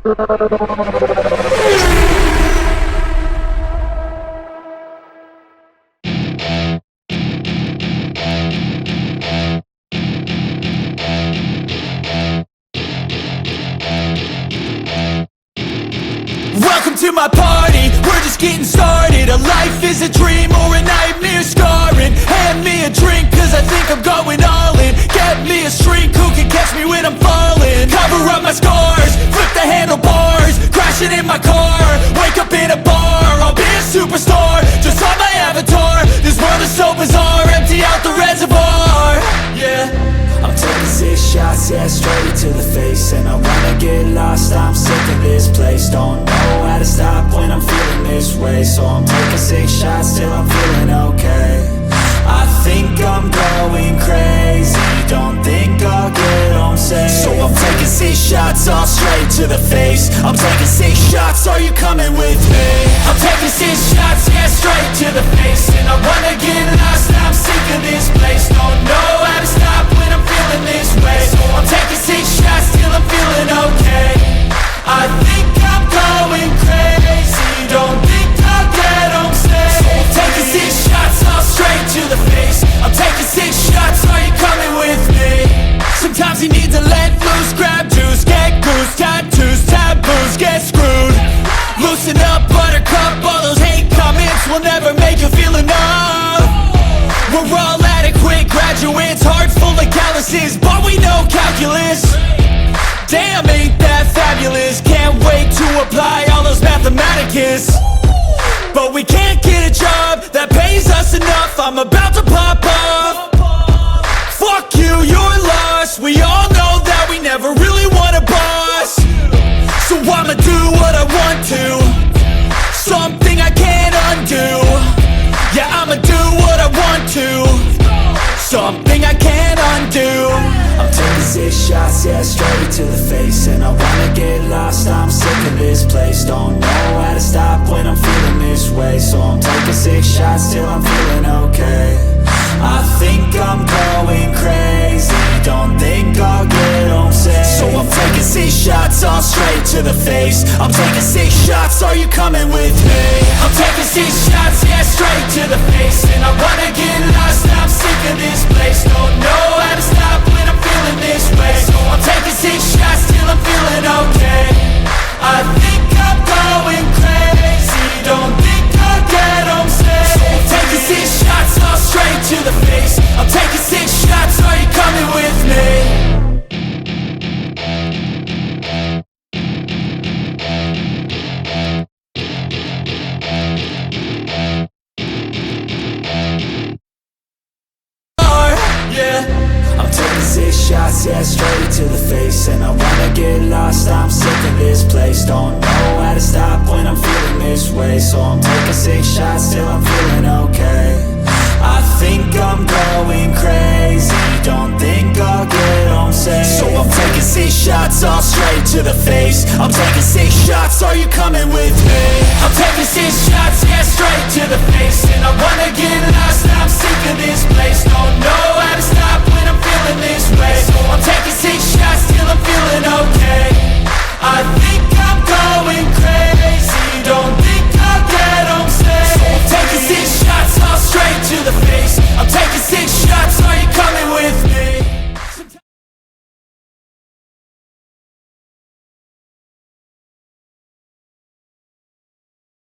Welcome to my party, we're just getting started. A life is a dream or a nightmare scarring. Hand me a drink cause I think I'm going all in. Get me a shrink who can catch me when I'm falling. Cover up my scars, flip the handlebars, crashing in my car, wake up in a bar. I'll be a superstar, just on my avatar. This world is so bizarre, empty out the reservoir. Yeah, I'm taking 6 shots, yeah, straight to the face. And I wanna get lost, I'm sick of this place. Don't know how to stop when I'm feeling this way. So I'm taking 6 shots till I'm feeling okay. I think I'm going crazy, don't think I'll get home safe. So I'm taking 6 shots, all straight to the face. I'm taking 6 shots, are you coming with me? I'm taking 6 shots, yeah, straight to the face. And I wanna get lost, I'm sick of this place. Don't know how to stop when I'm feeling this way. So I'm taking 6 shots till I'm feeling okay. I think I'm going crazy, don't think I'll get home safe. So I'm taking 6 shots, all straight to the face. I'm taking 6 shots, are you coming with me? Sometimes you need to let loose, grab juice, get goose, tattoos, taboos, get screwed. Loosen up, buttercup, all those hate comments will never make you feel enough. We're all adequate graduates, heart full of calluses, but we know calculus. Damn, ain't that fabulous? Can't wait to apply all those mathematicus. But we can't get a job that pays us enough. I'm about to pop off. Fuck you, you're lost. We all know that we never really want a boss. So I'ma do what I want to, something I can't undo. Yeah, I'ma do what I want to, something I can't undo. I'm taking 6 shots, yeah, straight to the face. And I wanna get lost, I'm sick of this place. Don't know how to stop when I'm feeling this way. So I'm taking 6 shots till I'm feeling okay. I think I'm going crazy, don't think I'll get home safe. So I'm taking 6 shots, all straight to the face. I'm taking 6 shots, are you coming with me? I'm taking 6 shots, yeah, straight to the face. And I wanna get lost, I'm sick of this place. Don't know how to stop when I'm feeling this way. So I'm taking 6 shots till I'm feeling okay. I think I'm going crazy, don't think I'll get home safe. So I'm taking 6 shots, all straight to the face. I'm taking 6 shots, are you coming with me? Shots, yeah, straight to the face. And I wanna get lost, I'm sick of this place. Don't know how to stop when I'm feeling this way. So I'm taking 6 shots till I'm feeling okay. I think I'm going crazy, don't think I'll get home safe. So I'm taking 6 shots, all straight to the face. I'm taking 6 shots, are you coming with me? I'm taking 6 shots, yeah, straight to the face. And I wanna get lost, I'm sick of this place. Don't know how to stop when I'm feeling this way. So I'm taking